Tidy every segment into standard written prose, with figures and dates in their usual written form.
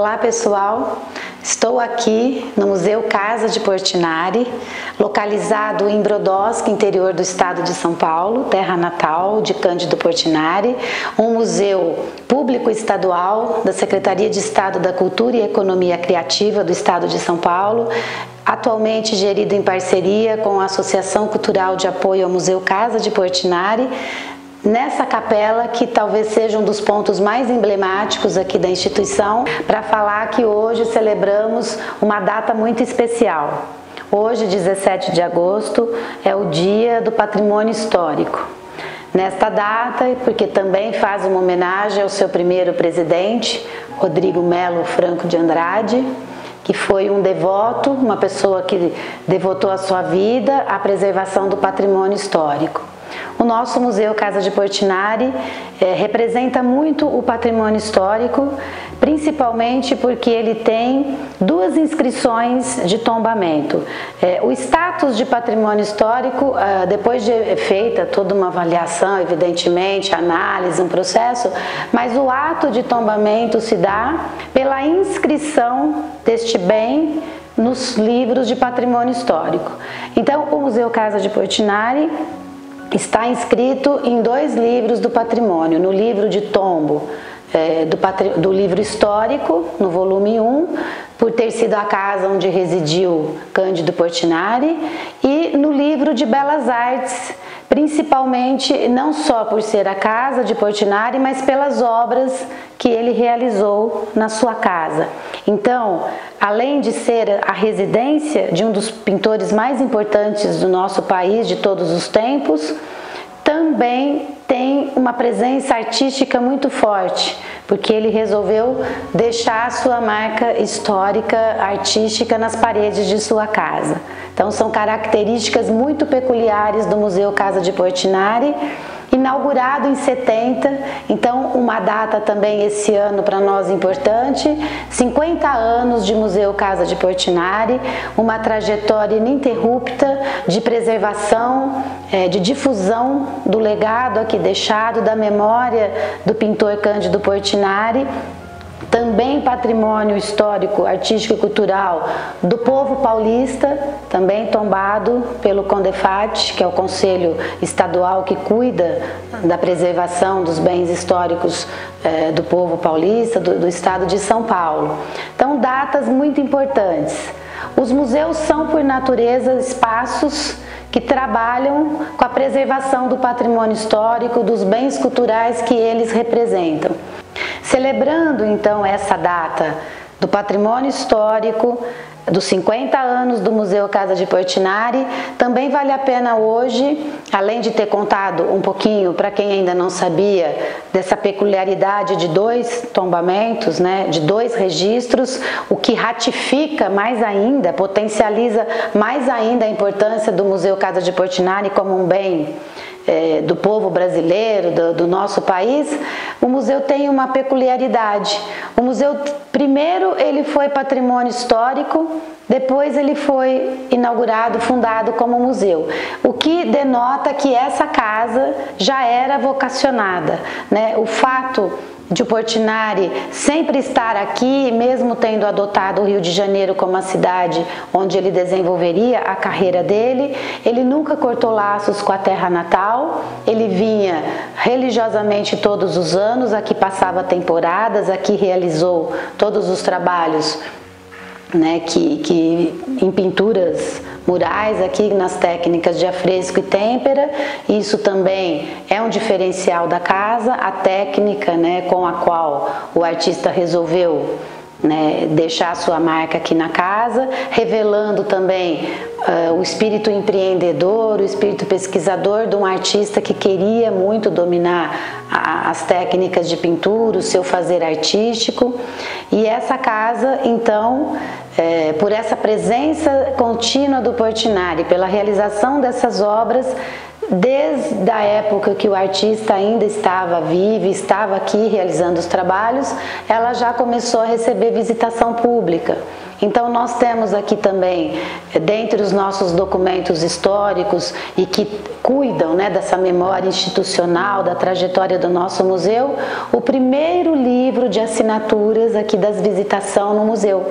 Olá pessoal, estou aqui no Museu Casa de Portinari, localizado em Brodowski, interior do estado de São Paulo, terra natal de Cândido Portinari, um museu público estadual da Secretaria de Estado da Cultura e Economia Criativa do estado de São Paulo, atualmente gerido em parceria com a Associação Cultural de Apoio ao Museu Casa de Portinari, nessa capela que talvez seja um dos pontos mais emblemáticos aqui da instituição, para falar que hoje celebramos uma data muito especial. Hoje, 17 de agosto, é o Dia do Patrimônio Histórico. Nesta data, porque também faz uma homenagem ao seu primeiro presidente, Rodrigo Melo Franco de Andrade, que foi um devoto, uma pessoa que devotou a sua vida à preservação do patrimônio histórico. O nosso Museu Casa de Portinari representa muito o patrimônio histórico, principalmente porque ele tem duas inscrições de tombamento. O status de patrimônio histórico, depois de feita toda uma avaliação, evidentemente, análise, um processo, mas o ato de tombamento se dá pela inscrição deste bem nos livros de patrimônio histórico. Então, o Museu Casa de Portinari está inscrito em 2 livros do patrimônio, no livro de tombo do livro histórico, no volume 1, por ter sido a casa onde residiu Cândido Portinari, e no livro de Belas Artes, principalmente não só por ser a casa de Portinari, mas pelas obras que ele realizou na sua casa. Então, além de ser a residência de um dos pintores mais importantes do nosso país de todos os tempos, também tem uma presença artística muito forte, porque ele resolveu deixar a sua marca histórica, artística nas paredes de sua casa. Então são características muito peculiares do Museu Casa de Portinari, inaugurado em 70, então uma data também esse ano para nós importante, 50 anos de Museu Casa de Portinari, uma trajetória ininterrupta de preservação, de difusão do legado aqui deixado, da memória do pintor Cândido Portinari, também patrimônio histórico, artístico e cultural do povo paulista, também tombado pelo CONDEFAT, que é o Conselho Estadual que cuida da preservação dos bens históricos do povo paulista, do estado de São Paulo. Então, datas muito importantes. Os museus são, por natureza, espaços que trabalham com a preservação do patrimônio histórico, dos bens culturais que eles representam. Celebrando então essa data do patrimônio histórico, dos 50 anos do Museu Casa de Portinari, também vale a pena hoje, além de ter contado um pouquinho, para quem ainda não sabia, dessa peculiaridade de 2 tombamentos, de 2 registros, o que ratifica mais ainda, potencializa mais ainda a importância do Museu Casa de Portinari como um bem do povo brasileiro, do nosso país. O museu tem uma peculiaridade. O museu, primeiro, ele foi patrimônio histórico, depois ele foi inaugurado, fundado como museu, o que denota que essa casa já era vocacionada, O fato de Portinari sempre estar aqui, mesmo tendo adotado o Rio de Janeiro como a cidade onde ele desenvolveria a carreira dele, ele nunca cortou laços com a terra natal, ele vinha religiosamente todos os anos, aqui passava temporadas, aqui realizou todos os trabalhos que em pinturas murais, aqui nas técnicas de afresco e têmpera. Isso também é um diferencial da casa, a técnica com a qual o artista resolveu deixar a sua marca aqui na casa, revelando também o espírito empreendedor, o espírito pesquisador de um artista que queria muito dominar as técnicas de pintura, o seu fazer artístico. E essa casa, então, por essa presença contínua do Portinari, pela realização dessas obras, desde a época que o artista ainda estava vivo, estava aqui realizando os trabalhos, ela já começou a receber visitação pública. Então nós temos aqui também, dentre os nossos documentos históricos e que cuidam, né, dessa memória institucional, da trajetória do nosso museu, o primeiro livro de assinaturas aqui das visitação no museu.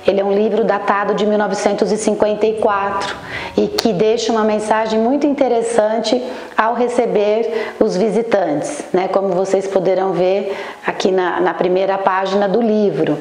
Ele é um livro datado de 1954 e que deixa uma mensagem muito interessante ao receber os visitantes, né, como vocês poderão ver aqui na primeira página do livro.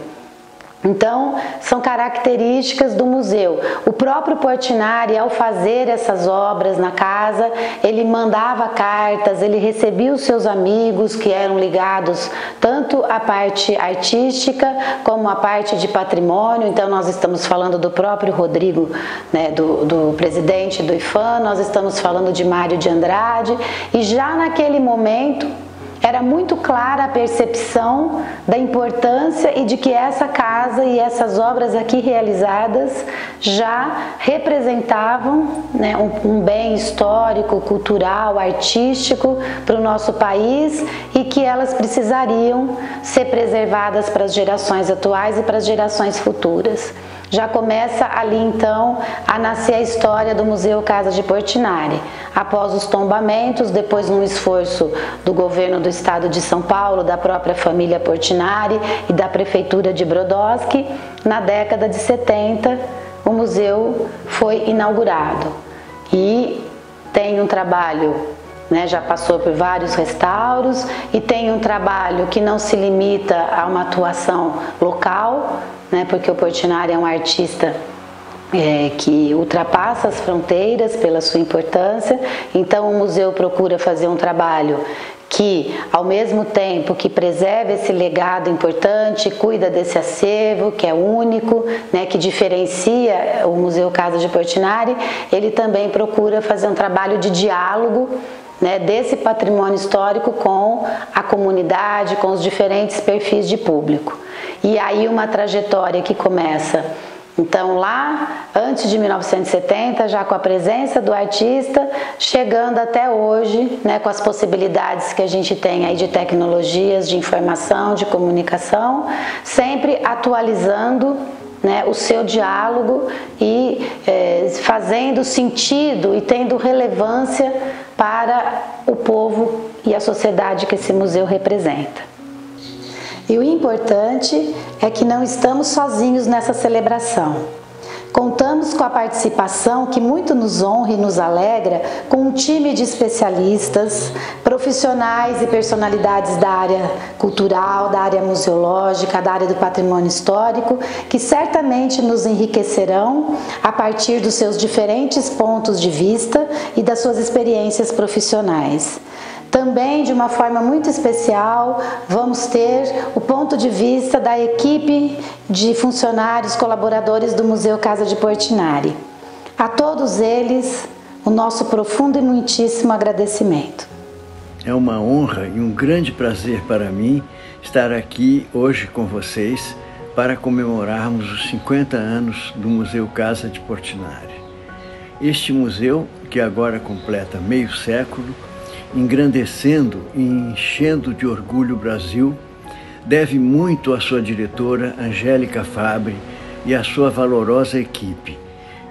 Então, são características do museu. O próprio Portinari, ao fazer essas obras na casa, ele mandava cartas, ele recebia os seus amigos que eram ligados tanto à parte artística como à parte de patrimônio. Então, nós estamos falando do próprio Rodrigo, né, do presidente do IPHAN, nós estamos falando de Mário de Andrade, e já naquele momento era muito clara a percepção da importância e de que essa casa e essas obras aqui realizadas já representavam, né, um bem histórico, cultural, artístico para o nosso país e que elas precisariam ser preservadas para as gerações atuais e para as gerações futuras. Já começa ali então a nascer a história do Museu Casa de Portinari. Após os tombamentos, depois num esforço do governo do estado de São Paulo, da própria família Portinari e da prefeitura de Brodowski, na década de 70 o museu foi inaugurado e tem um trabalho, né, já passou por vários restauros e tem um trabalho que não se limita a uma atuação local, né, porque o Portinari é um artista que ultrapassa as fronteiras pela sua importância. Então o museu procura fazer um trabalho que, ao mesmo tempo que preserva esse legado importante, cuida desse acervo que é único, né, que diferencia o Museu Casa de Portinari, ele também procura fazer um trabalho de diálogo, né, desse patrimônio histórico com a comunidade, com os diferentes perfis de público. E aí uma trajetória que começa, então, lá antes de 1970, já com a presença do artista, chegando até hoje, né, com as possibilidades que a gente tem aí de tecnologias, de informação, de comunicação, sempre atualizando, né, o seu diálogo e fazendo sentido e tendo relevância para o povo e a sociedade que esse museu representa. E o importante é que não estamos sozinhos nessa celebração. Contamos com a participação que muito nos honra e nos alegra com um time de especialistas, profissionais e personalidades da área cultural, da área museológica, da área do patrimônio histórico, que certamente nos enriquecerão a partir dos seus diferentes pontos de vista e das suas experiências profissionais. Também, de uma forma muito especial, vamos ter o ponto de vista da equipe de funcionários, colaboradores do Museu Casa de Portinari. A todos eles, o nosso profundo e muitíssimo agradecimento. É uma honra e um grande prazer para mim estar aqui hoje com vocês para comemorarmos os 50 anos do Museu Casa de Portinari. Este museu, que agora completa meio século, engrandecendo e enchendo de orgulho o Brasil, deve muito à sua diretora Angélica Fabbri e à sua valorosa equipe,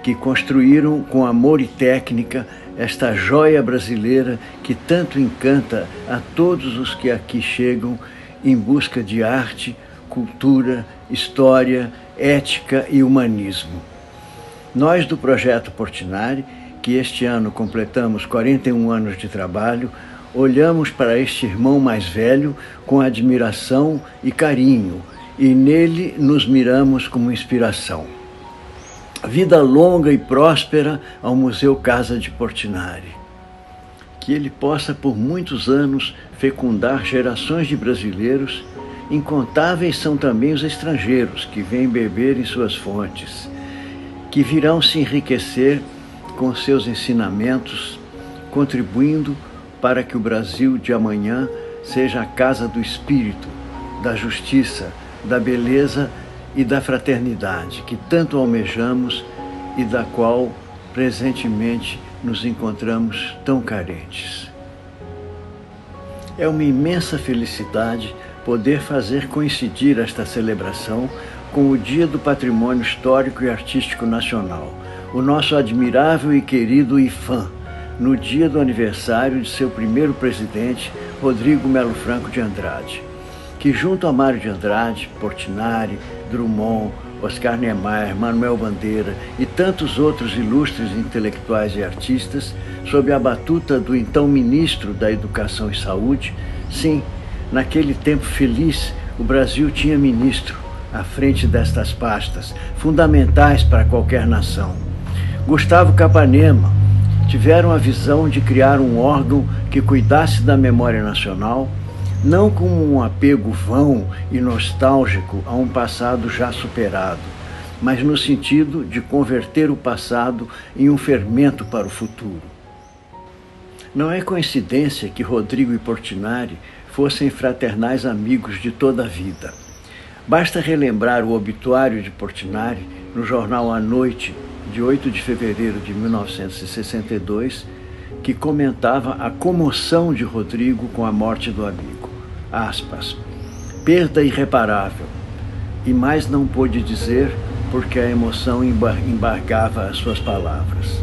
que construíram com amor e técnica esta joia brasileira que tanto encanta a todos os que aqui chegam em busca de arte, cultura, história, ética e humanismo. Nós do Projeto Portinari, que este ano completamos 41 anos de trabalho, olhamos para este irmão mais velho com admiração e carinho, e nele nos miramos como inspiração. Vida longa e próspera ao Museu Casa de Portinari. Que ele possa por muitos anos fecundar gerações de brasileiros. Incontáveis são também os estrangeiros que vêm beber em suas fontes, que virão se enriquecer com seus ensinamentos, contribuindo para que o Brasil de amanhã seja a casa do espírito, da justiça, da beleza e da fraternidade que tanto almejamos e da qual presentemente nos encontramos tão carentes. É uma imensa felicidade poder fazer coincidir esta celebração com o Dia do Patrimônio Histórico e Artístico Nacional, o nosso admirável e querido IPHAN, no dia do aniversário de seu primeiro presidente, Rodrigo Melo Franco de Andrade, que junto a Mário de Andrade, Portinari, Drummond, Oscar Niemeyer, Manuel Bandeira e tantos outros ilustres intelectuais e artistas, sob a batuta do então ministro da Educação e Saúde, sim, naquele tempo feliz, o Brasil tinha ministro à frente destas pastas, fundamentais para qualquer nação. Gustavo Capanema tiveram a visão de criar um órgão que cuidasse da memória nacional, não como um apego vão e nostálgico a um passado já superado, mas no sentido de converter o passado em um fermento para o futuro. Não é coincidência que Rodrigo e Portinari fossem fraternais amigos de toda a vida. Basta relembrar o obituário de Portinari no jornal A Noite, de 8 de fevereiro de 1962, que comentava a comoção de Rodrigo com a morte do amigo. Aspas, perda irreparável, e mais não pôde dizer porque a emoção embargava as suas palavras.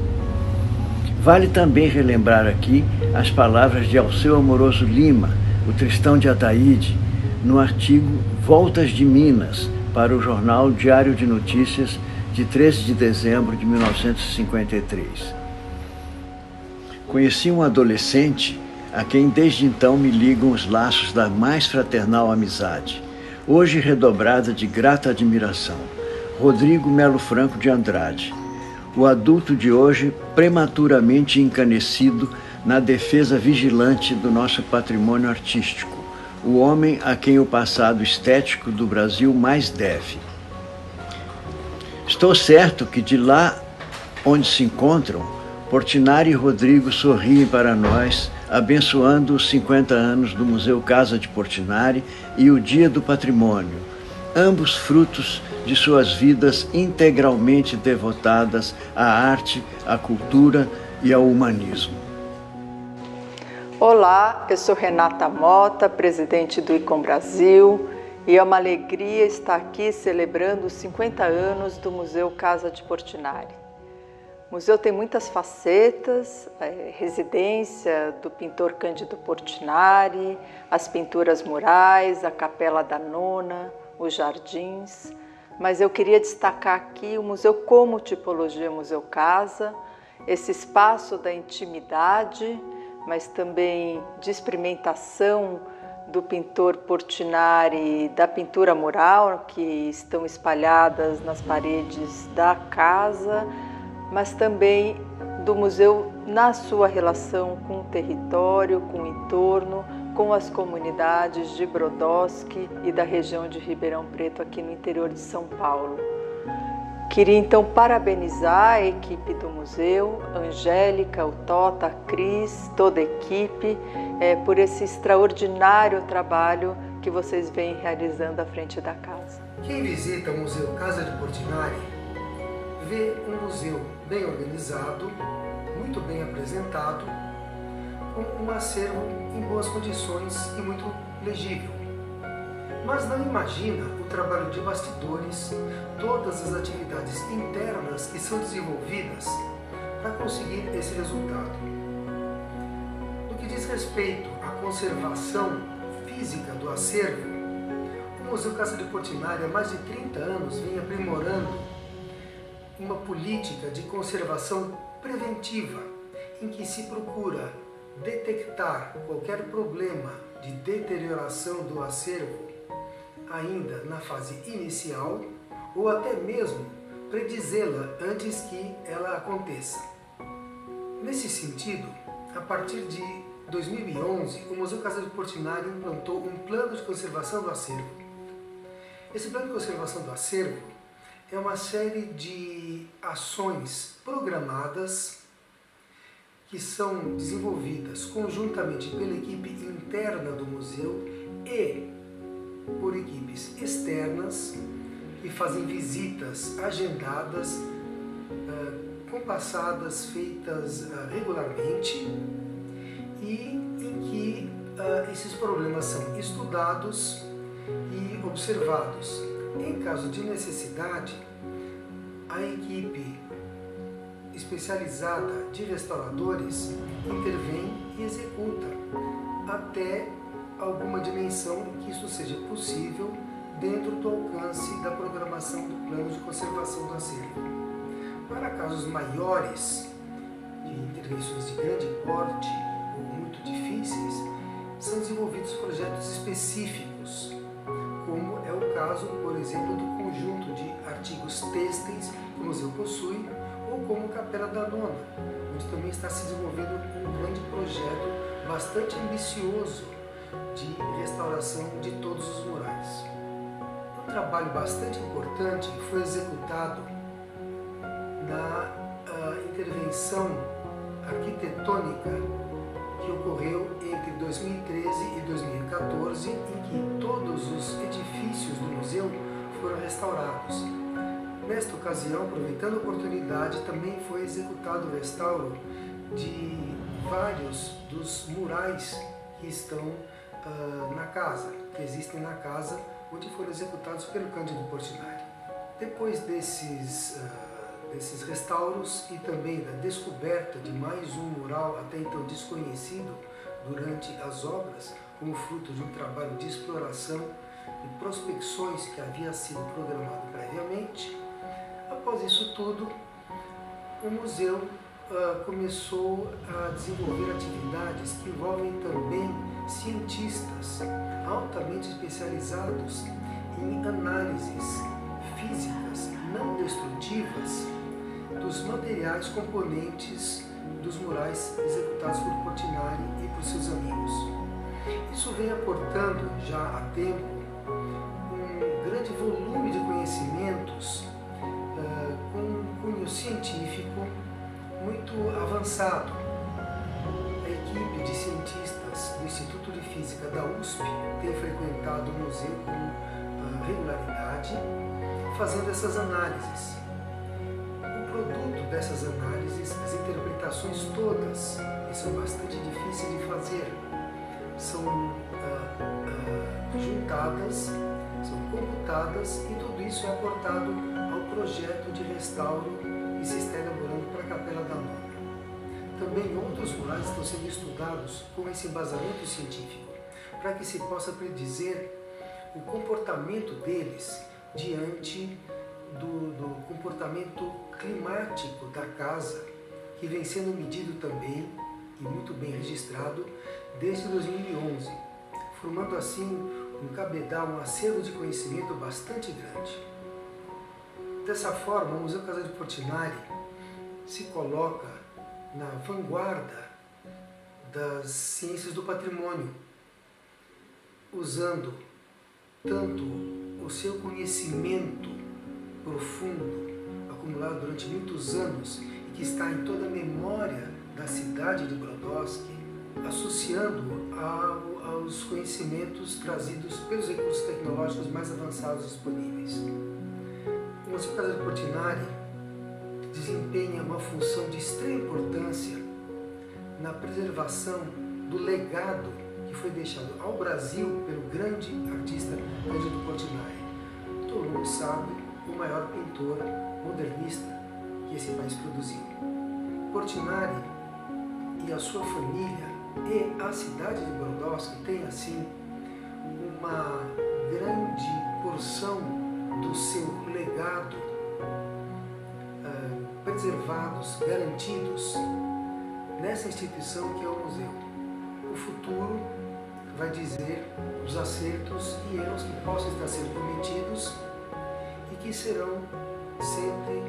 Vale também relembrar aqui as palavras de Alceu Amoroso Lima, o Tristão de Ataíde, no artigo Voltas de Minas, para o jornal Diário de Notícias, de 13 de dezembro de 1953. Conheci um adolescente a quem desde então me ligam os laços da mais fraternal amizade, hoje redobrada de grata admiração, Rodrigo Melo Franco de Andrade, o adulto de hoje prematuramente encanecido na defesa vigilante do nosso patrimônio artístico, o homem a quem o passado estético do Brasil mais deve. Estou certo que de lá onde se encontram, Portinari e Rodrigo sorriem para nós, abençoando os 50 anos do Museu Casa de Portinari e o Dia do Patrimônio, ambos frutos de suas vidas integralmente devotadas à arte, à cultura e ao humanismo. Olá, eu sou Renata Mota, presidente do ICOM Brasil, e é uma alegria estar aqui celebrando os 50 anos do Museu Casa de Portinari. O museu tem muitas facetas, residência do pintor Cândido Portinari, as pinturas murais, a Capela da Nona, os jardins, mas eu queria destacar aqui o museu como tipologia Museu Casa, esse espaço da intimidade, mas também de experimentação do pintor Portinari, da pintura mural, que estão espalhadas nas paredes da casa, mas também do museu na sua relação com o território, com o entorno, com as comunidades de Brodowski e da região de Ribeirão Preto, aqui no interior de São Paulo. Queria então parabenizar a equipe do museu, a Angélica, o Tota, a Cris, toda a equipe, por esse extraordinário trabalho que vocês vêm realizando à frente da casa. Quem visita o Museu Casa de Portinari vê um museu bem organizado, muito bem apresentado, com um acervo em boas condições e muito legível. Mas não imagina o trabalho de bastidores, todas as atividades internas que são desenvolvidas para conseguir esse resultado. No que diz respeito à conservação física do acervo, o Museu Casa de Portinari há mais de 30 anos vem aprimorando uma política de conservação preventiva, em que se procura detectar qualquer problema de deterioração do acervo ainda na fase inicial ou até mesmo predizê-la antes que ela aconteça. Nesse sentido, a partir de 2011, o Museu Casa de Portinari implantou um plano de conservação do acervo. Esse plano de conservação do acervo é uma série de ações programadas que são desenvolvidas conjuntamente pela equipe interna do museu e por equipes externas que fazem visitas agendadas, compassadas, feitas regularmente e em que esses problemas são estudados e observados Em caso de necessidade, a equipe especializada de restauradores intervém e executa até alguma dimensão em que isso seja possível dentro do alcance da programação do plano de conservação do acervo. Para casos maiores, de intervenções de grande porte ou muito difíceis, são desenvolvidos projetos específicos, como é o caso, por exemplo, do conjunto de artigos têxteis que o museu possui, ou como Capela da Nona, onde também está se desenvolvendo um grande projeto bastante ambicioso de restauração de todos os murais. Um trabalho bastante importante foi executado na intervenção arquitetônica que ocorreu entre 2013 e 2014, em que todos os edifícios do museu foram restaurados. Nesta ocasião, aproveitando a oportunidade, também foi executado o restauro de vários dos murais que estão na casa, que existem na casa, onde foram executados pelo Cândido Portinari. Depois desses restauros e também da descoberta de mais um mural até então desconhecido durante as obras, como fruto de um trabalho de exploração e prospecções que havia sido programado previamente, após isso tudo, o museu começou a desenvolver atividades que envolvem também cientistas altamente especializados em análises físicas não destrutivas dos materiais componentes dos murais executados por Portinari e por seus amigos. Isso vem aportando já há tempo um grande volume de conhecimentos com um cunho científico muito avançado. A equipe de cientistas do Instituto de Física da USP tem frequentado o museu com regularidade, fazendo essas análises. O produto dessas análises, as interpretações todas, que são bastante difíceis de fazer, são juntadas, são computadas e tudo isso é aportado ao projeto de restauro que se está elaborando para a Capela da Nona. Também outros murais estão sendo estudados com esse embasamento científico, para que se possa predizer o comportamento deles diante do comportamento climático da casa, que vem sendo medido também e muito bem registrado desde 2011, formando assim um cabedal, um acervo de conhecimento bastante grande. Dessa forma, o Museu Casa de Portinari se coloca na vanguarda das ciências do patrimônio, usando tanto o seu conhecimento profundo, acumulado durante muitos anos e que está em toda a memória da cidade de Brodowski, associando aos conhecimentos trazidos pelos recursos tecnológicos mais avançados disponíveis. O Museu Casa de Portinari desempenha uma função de extrema importância na preservação do legado que foi deixado ao Brasil pelo grande artista Cândido Portinari. Todo mundo sabe, o maior pintor modernista que esse país produziu. Portinari e a sua família e a cidade de Brodowski têm assim uma grande porção do seu legado preservados, garantidos nessa instituição que é o museu. O futuro vai dizer os acertos e erros que possam estar sendo cometidos e que serão sempre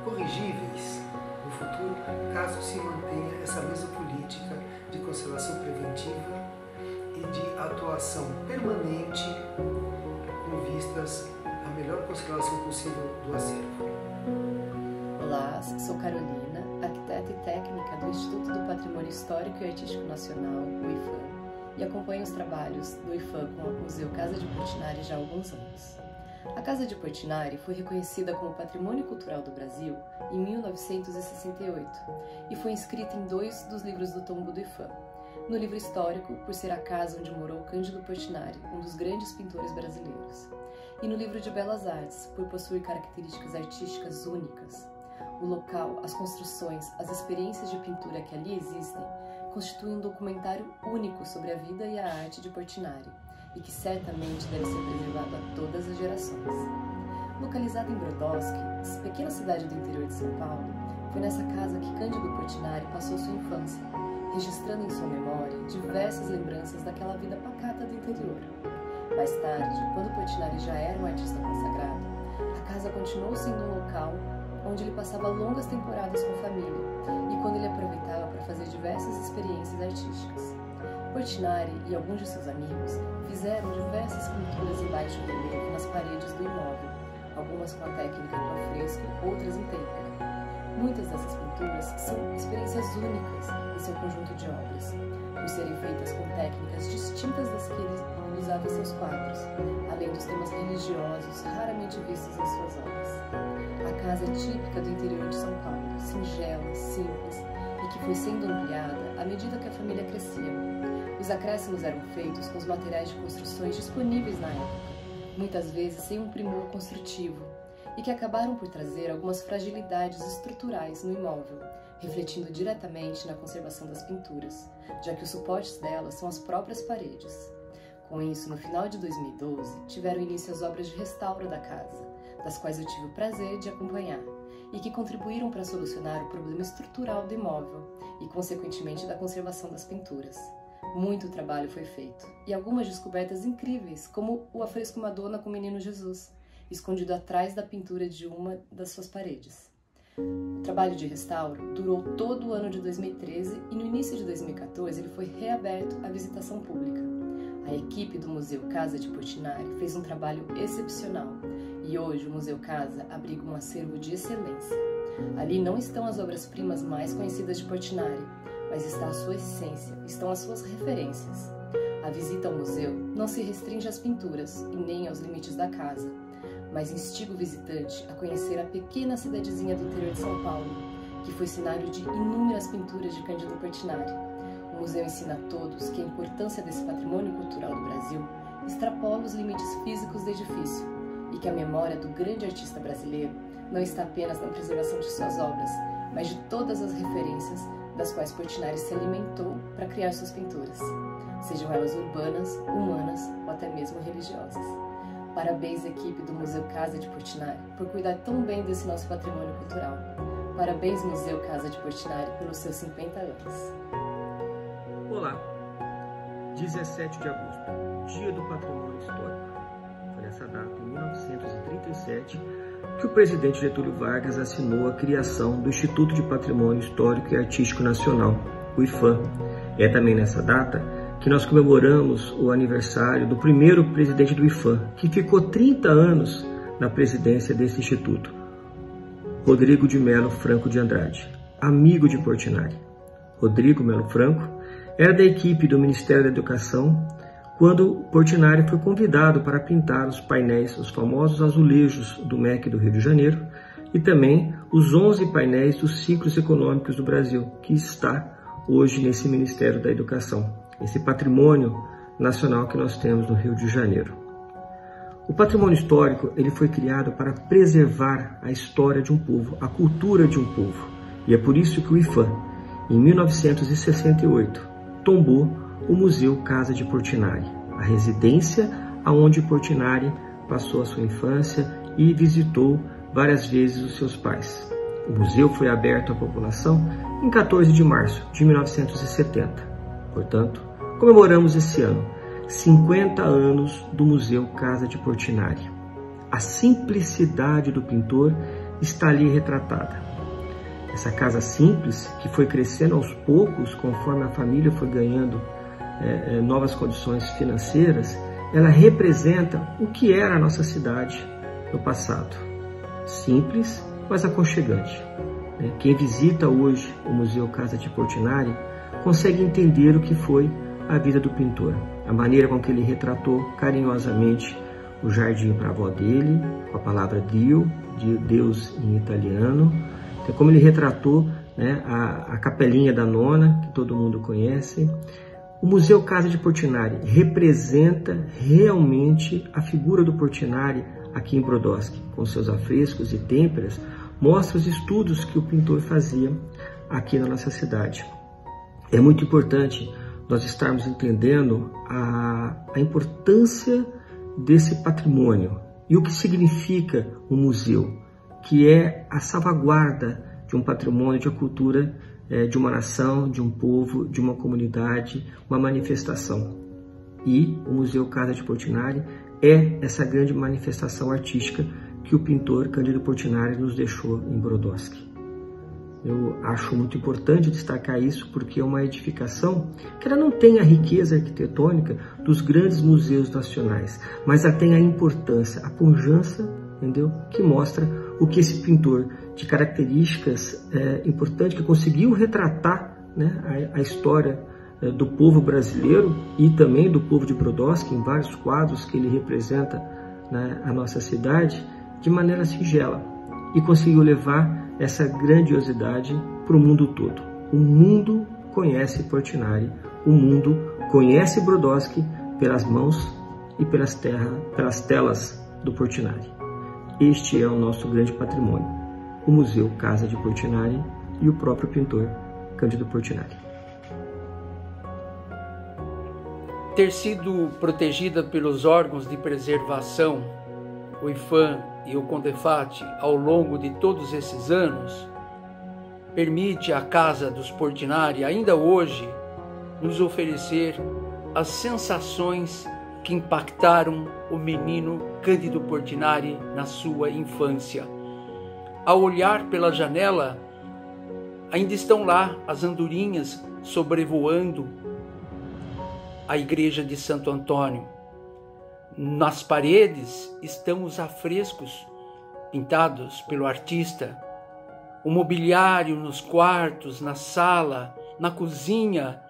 corrigíveis no futuro, caso se mantenha essa mesma política de conservação preventiva e de atuação permanente com vistas à melhor conservação possível do acervo. Olá, sou Carolina, arquiteta e técnica do Instituto do Patrimônio Histórico e Artístico Nacional, o IFAM, e acompanho os trabalhos do IFAM com o Museu Casa de Portinari já há alguns anos. A Casa de Portinari foi reconhecida como Patrimônio Cultural do Brasil em 1968 e foi inscrita em 2 dos livros do tombo do IFAM, No livro histórico, por ser a casa onde morou Cândido Portinari, um dos grandes pintores brasileiros. E no livro de Belas Artes, por possuir características artísticas únicas. O local, as construções, as experiências de pintura que ali existem constituem um documentário único sobre a vida e a arte de Portinari e que certamente deve ser preservado a todas as gerações. Localizada em Brodowski, pequena cidade do interior de São Paulo, foi nessa casa que Cândido Portinari passou sua infância, registrando em sua memória diversas lembranças daquela vida pacata do interior. Mais tarde, quando Portinari já era um artista consagrado, a casa continuou sendo um local onde ele passava longas temporadas com a família e quando ele aproveitava para fazer diversas experiências artísticas. Portinari e alguns de seus amigos fizeram diversas pinturas em baixo relevo nas paredes do imóvel, algumas com a técnica do afresco, outras em têmpera. Muitas dessas pinturas são experiências únicas em seu conjunto de obras, por serem feitas com técnicas distintas das que ele usava em seus quadros, além dos temas religiosos raramente vistos em suas obras. A casa é típica do interior de São Paulo, singela, simples, e que foi sendo ampliada à medida que a família crescia. Os acréscimos eram feitos com os materiais de construções disponíveis na época, muitas vezes sem um primor construtivo, e que acabaram por trazer algumas fragilidades estruturais no imóvel, refletindo diretamente na conservação das pinturas, já que os suportes delas são as próprias paredes. Com isso, no final de 2012, tiveram início as obras de restauro da casa, das quais eu tive o prazer de acompanhar, e que contribuíram para solucionar o problema estrutural do imóvel e, consequentemente, da conservação das pinturas. Muito trabalho foi feito, e algumas descobertas incríveis, como o afresco Madonna com o Menino Jesus, escondido atrás da pintura de uma das suas paredes. O trabalho de restauro durou todo o ano de 2013 e no início de 2014 ele foi reaberto à visitação pública. A equipe do Museu Casa de Portinari fez um trabalho excepcional e hoje o Museu Casa abriga um acervo de excelência. Ali não estão as obras-primas mais conhecidas de Portinari, mas está a sua essência, estão as suas referências. A visita ao museu não se restringe às pinturas e nem aos limites da casa, mas instiga o visitante a conhecer a pequena cidadezinha do interior de São Paulo, que foi cenário de inúmeras pinturas de Cândido Portinari. O museu ensina a todos que a importância desse patrimônio cultural do Brasil extrapola os limites físicos do edifício e que a memória do grande artista brasileiro não está apenas na preservação de suas obras, mas de todas as referências das quais Portinari se alimentou para criar suas pinturas, sejam elas urbanas, humanas ou até mesmo religiosas. Parabéns, equipe do Museu Casa de Portinari, por cuidar tão bem desse nosso patrimônio cultural. Parabéns, Museu Casa de Portinari, pelos seus 50 anos. Olá, 17 de agosto, Dia do Patrimônio Histórico. Foi nessa data, em 1937, que o presidente Getúlio Vargas assinou a criação do Instituto de Patrimônio Histórico e Artístico Nacional, o IPHAN. É também nessa data que nós comemoramos o aniversário do primeiro presidente do IPHAN, que ficou 30 anos na presidência desse instituto, Rodrigo de Melo Franco de Andrade, amigo de Portinari. Rodrigo Melo Franco era da equipe do Ministério da Educação quando Portinari foi convidado para pintar os painéis, os famosos azulejos do MEC do Rio de Janeiro e também os 11 painéis dos ciclos econômicos do Brasil, que está hoje nesse Ministério da Educação, esse patrimônio nacional que nós temos no Rio de Janeiro. O patrimônio histórico ele foi criado para preservar a história de um povo, a cultura de um povo, e é por isso que o IPHAN, em 1968, tombou o Museu Casa de Portinari, a residência aonde Portinari passou a sua infância e visitou várias vezes os seus pais. O museu foi aberto à população em 14 de março de 1970. Portanto, comemoramos esse ano 50 anos do Museu Casa de Portinari. A simplicidade do pintor está ali retratada. Essa casa simples, que foi crescendo aos poucos conforme a família foi ganhando novas condições financeiras, ela representa o que era a nossa cidade no passado. Simples, mas aconchegante. Quem visita hoje o Museu Casa de Portinari consegue entender o que foi a vida do pintor, a maneira com que ele retratou carinhosamente o jardim para a avó dele, com a palavra Dio, de Deus em italiano, como ele retratou a capelinha da nona, que todo mundo conhece, O Museu Casa de Portinari representa realmente a figura do Portinari aqui em Brodowski, com seus afrescos e têmperas, mostra os estudos que o pintor fazia aqui na nossa cidade. É muito importante nós estarmos entendendo a importância desse patrimônio e o que significa um museu, que é a salvaguarda de um patrimônio, de uma cultura, de uma nação, de um povo, de uma comunidade, uma manifestação. E o Museu Casa de Portinari é essa grande manifestação artística que o pintor Cândido Portinari nos deixou em Brodowski. Eu acho muito importante destacar isso porque é uma edificação que ela não tem a riqueza arquitetônica dos grandes museus nacionais, mas ela tem a importância, a pujança, entendeu? Que mostra o que esse pintor de características importantes, que conseguiu retratar, né, a história do povo brasileiro e também do povo de Brodowski em vários quadros que ele representa, né, a nossa cidade de maneira singela, e conseguiu levar essa grandiosidade para o mundo todo. O mundo conhece Portinari, o mundo conhece Brodowski pelas mãos e pelas telas do Portinari. Este é o nosso grande patrimônio, o Museu Casa de Portinari e o próprio pintor Cândido Portinari. Ter sido protegida pelos órgãos de preservação, o IPHAN e o CONDEFAT, ao longo de todos esses anos, permite à Casa dos Portinari, ainda hoje, nos oferecer as sensações que impactaram o menino Cândido Portinari na sua infância. Ao olhar pela janela, ainda estão lá as andorinhas sobrevoando a igreja de Santo Antônio. Nas paredes estão os afrescos pintados pelo artista, o mobiliário nos quartos, na sala, na cozinha,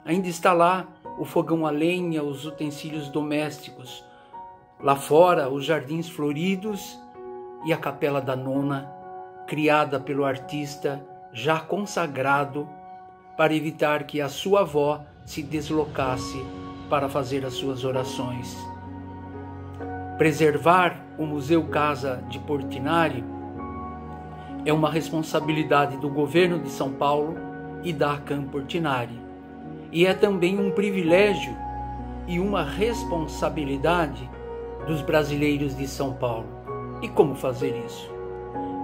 ainda está lá o fogão a lenha, os utensílios domésticos. Lá fora, os jardins floridos e a capela da nona, criada pelo artista, já consagrado, para evitar que a sua avó se deslocasse para fazer as suas orações. Preservar o Museu Casa de Portinari é uma responsabilidade do governo de São Paulo e da ACAM Portinari. E é também um privilégio e uma responsabilidade dos brasileiros de São Paulo. E como fazer isso?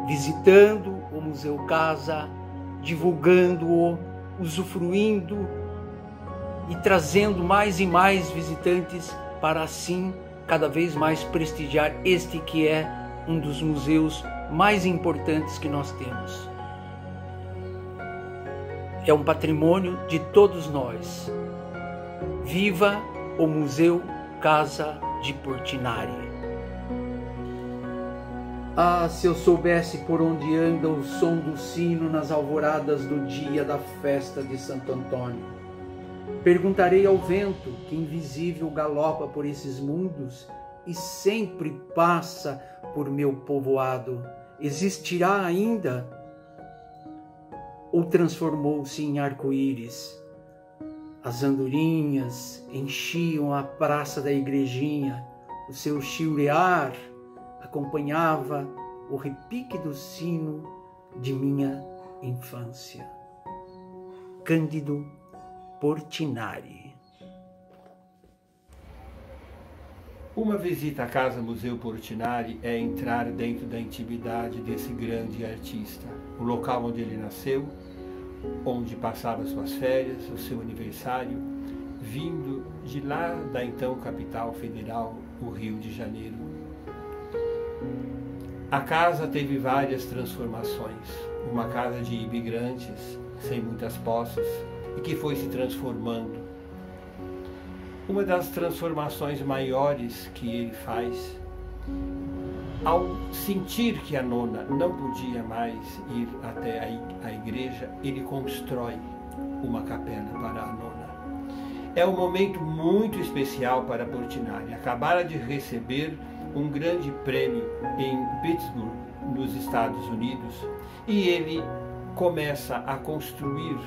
Visitando o Museu Casa, divulgando-o, usufruindo e trazendo mais e mais visitantes para assim cada vez mais prestigiar este que é um dos museus mais importantes que nós temos. É um patrimônio de todos nós. Viva o Museu Casa de Portinari! Ah, se eu soubesse por onde anda o som do sino nas alvoradas do dia da festa de Santo Antônio. Perguntarei ao vento que invisível galopa por esses mundos e sempre passa por meu povoado. Existirá ainda? Ou transformou-se em arco-íris? As andorinhas enchiam a praça da igrejinha. O seu chilrear acompanhava o repique do sino de minha infância. Cândido Portinari. Uma visita à Casa Museu Portinari é entrar dentro da intimidade desse grande artista, o local onde ele nasceu, onde passava suas férias, o seu aniversário, vindo de lá da então capital federal, o Rio de Janeiro. A casa teve várias transformações, uma casa de imigrantes, sem muitas posses, e que foi se transformando. Uma das transformações maiores que ele faz, ao sentir que a nona não podia mais ir até a igreja, ele constrói uma capela para a nona. É um momento muito especial para Portinari. Acabara de receber um grande prêmio em Pittsburgh, nos Estados Unidos, e ele começa a construir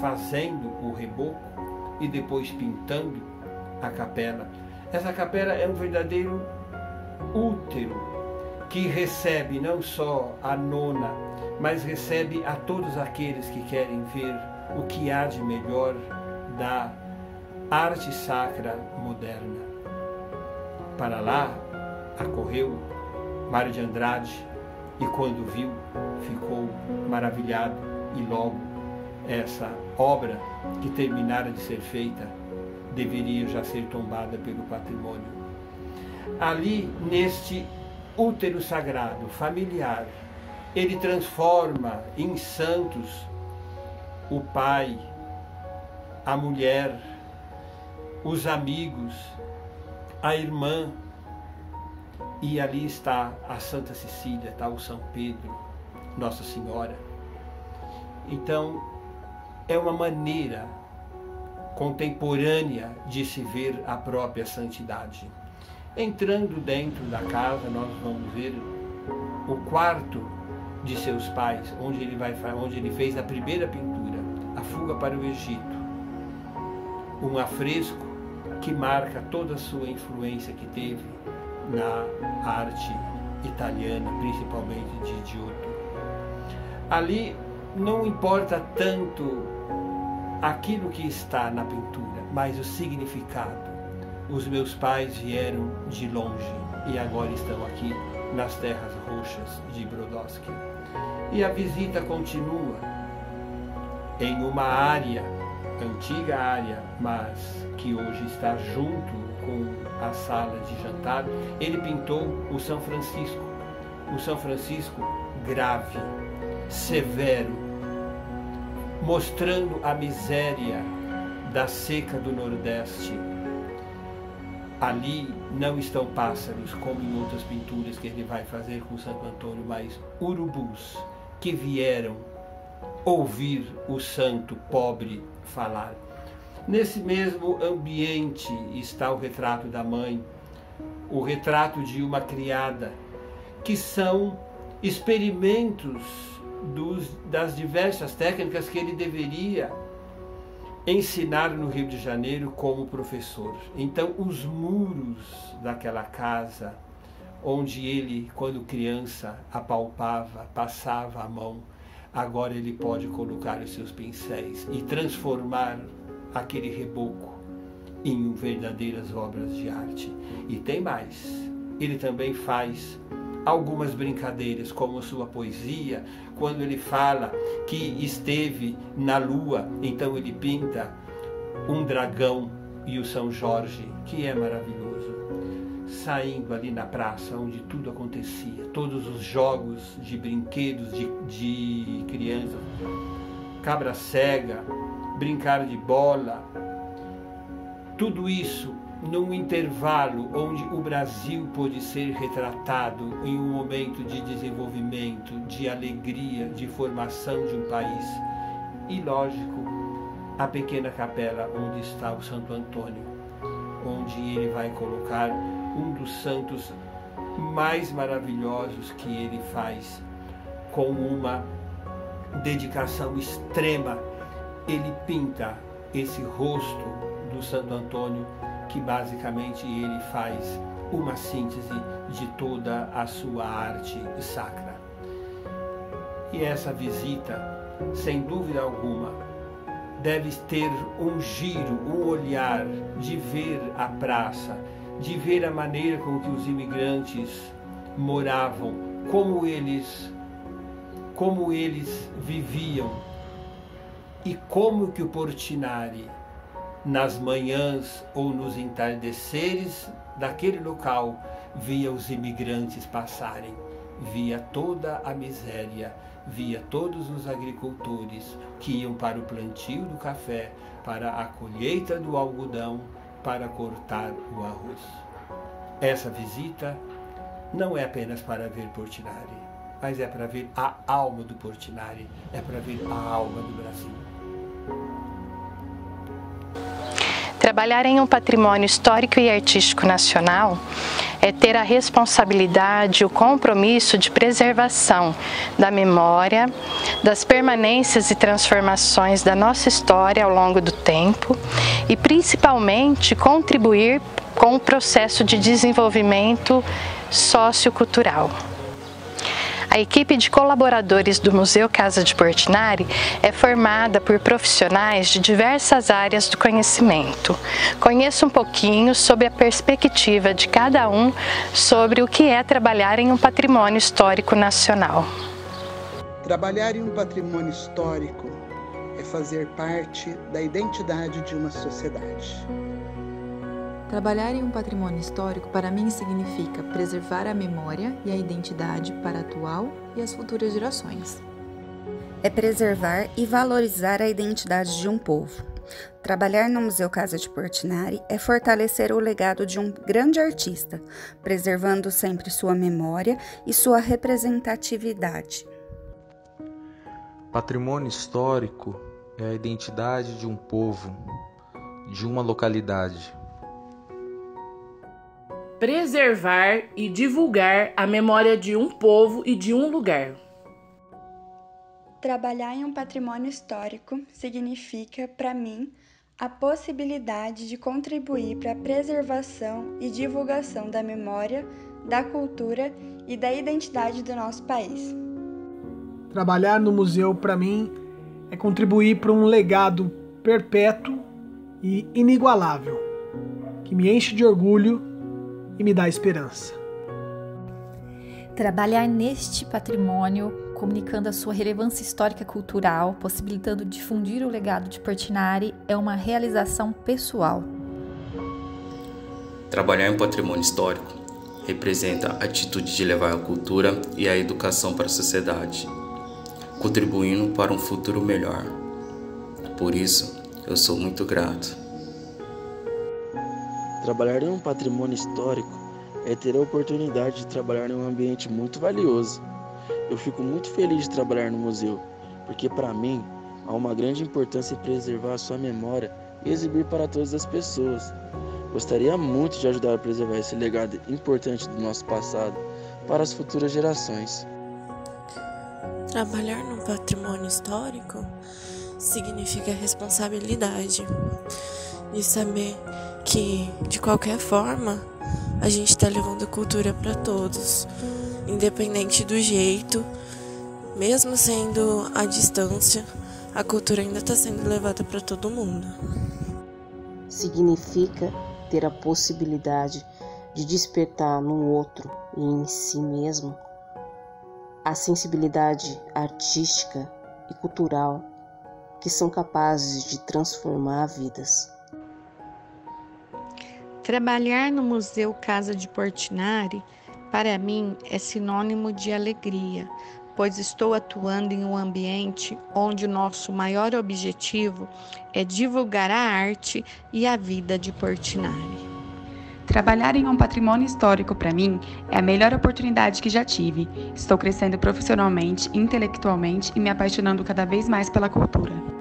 fazendo o reboco e depois pintando a capela. Essa capela é um verdadeiro útero que recebe não só a nona, mas recebe a todos aqueles que querem ver o que há de melhor da arte sacra moderna. Para lá acorreu Mário de Andrade e quando viu, ficou maravilhado e logo essa obra que terminara de ser feita deveria já ser tombada pelo patrimônio. Ali, neste útero sagrado, familiar, ele transforma em santos o pai, a mulher, os amigos, a irmã, e ali está a Santa Cecília, está o São Pedro, Nossa Senhora. Então, é uma maneira contemporânea de se ver a própria santidade. Entrando dentro da casa, nós vamos ver o quarto de seus pais, onde ele fez a primeira pintura, a Fuga para o Egito. Um afresco que marca toda a sua influência que teve na arte italiana, principalmente de Giotto. Ali não importa tanto aquilo que está na pintura, mas o significado. Os meus pais vieram de longe e agora estão aqui nas terras roxas de Brodowski. E a visita continua em uma área, antiga área, mas que hoje está junto com a sala de jantar. Ele pintou o São Francisco grave, severo, mostrando a miséria da seca do Nordeste. Ali não estão pássaros, como em outras pinturas que ele vai fazer com Santo Antônio, mas urubus que vieram ouvir o santo pobre falar. Nesse mesmo ambiente está o retrato da mãe, o retrato de uma criada, que são experimentos das diversas técnicas que ele deveria ensinar no Rio de Janeiro como professor. Então, os muros daquela casa, onde ele, quando criança, apalpava, passava a mão, agora ele pode colocar os seus pincéis e transformar aquele reboco em verdadeiras obras de arte. E tem mais, ele também faz algumas brincadeiras, como sua poesia, quando ele fala que esteve na lua, então ele pinta um dragão e o São Jorge, que é maravilhoso. Saindo ali na praça onde tudo acontecia, todos os jogos de brinquedos de crianças, cabra cega, brincar de bola, tudo isso num intervalo onde o Brasil pôde ser retratado em um momento de desenvolvimento, de alegria, de formação de um país. E, lógico, a pequena capela onde está o Santo Antônio, onde ele vai colocar um dos santos mais maravilhosos que ele faz, com uma dedicação extrema. Ele pinta esse rosto do Santo Antônio, que basicamente ele faz uma síntese de toda a sua arte sacra. E essa visita, sem dúvida alguma, deve ter um giro, um olhar de ver a praça, de ver a maneira com que os imigrantes moravam, como eles viviam e como que o Portinari, nas manhãs ou nos entardeceres daquele local, via os imigrantes passarem, via toda a miséria, via todos os agricultores que iam para o plantio do café, para a colheita do algodão, para cortar o arroz. Essa visita não é apenas para ver Portinari, mas é para ver a alma do Portinari, é para ver a alma do Brasil. Trabalhar em um patrimônio histórico e artístico nacional é ter a responsabilidade, o compromisso de preservação da memória, das permanências e transformações da nossa história ao longo do tempo e, principalmente, contribuir com o processo de desenvolvimento sociocultural. A equipe de colaboradores do Museu Casa de Portinari é formada por profissionais de diversas áreas do conhecimento. Conheça um pouquinho sobre a perspectiva de cada um sobre o que é trabalhar em um patrimônio histórico nacional. Trabalhar em um patrimônio histórico é fazer parte da identidade de uma sociedade. Trabalhar em um patrimônio histórico para mim significa preservar a memória e a identidade para a atual e as futuras gerações. É preservar e valorizar a identidade de um povo. Trabalhar no Museu Casa de Portinari é fortalecer o legado de um grande artista, preservando sempre sua memória e sua representatividade. Patrimônio histórico é a identidade de um povo, de uma localidade. Preservar e divulgar a memória de um povo e de um lugar. Trabalhar em um patrimônio histórico significa, para mim, a possibilidade de contribuir para a preservação e divulgação da memória, da cultura e da identidade do nosso país. Trabalhar no museu, para mim, é contribuir para um legado perpétuo e inigualável, que me enche de orgulho e me dá esperança. Trabalhar neste patrimônio, comunicando a sua relevância histórica e cultural, possibilitando difundir o legado de Portinari, é uma realização pessoal. Trabalhar em patrimônio histórico representa a atitude de levar a cultura e a educação para a sociedade, contribuindo para um futuro melhor. Por isso, eu sou muito grato. Trabalhar em um patrimônio histórico é ter a oportunidade de trabalhar em um ambiente muito valioso. Eu fico muito feliz de trabalhar no museu, porque para mim há uma grande importância em preservar a sua memória e exibir para todas as pessoas. Gostaria muito de ajudar a preservar esse legado importante do nosso passado para as futuras gerações. Trabalhar no patrimônio histórico significa responsabilidade de saber que, de qualquer forma, a gente está levando a cultura para todos, independente do jeito, mesmo sendo à distância, a cultura ainda está sendo levada para todo mundo. Significa ter a possibilidade de despertar no outro e em si mesmo a sensibilidade artística e cultural que são capazes de transformar vidas. Trabalhar no Museu Casa de Portinari, para mim, é sinônimo de alegria, pois estou atuando em um ambiente onde o nosso maior objetivo é divulgar a arte e a vida de Portinari. Trabalhar em um patrimônio histórico, para mim, é a melhor oportunidade que já tive. Estou crescendo profissionalmente, intelectualmente e me apaixonando cada vez mais pela cultura.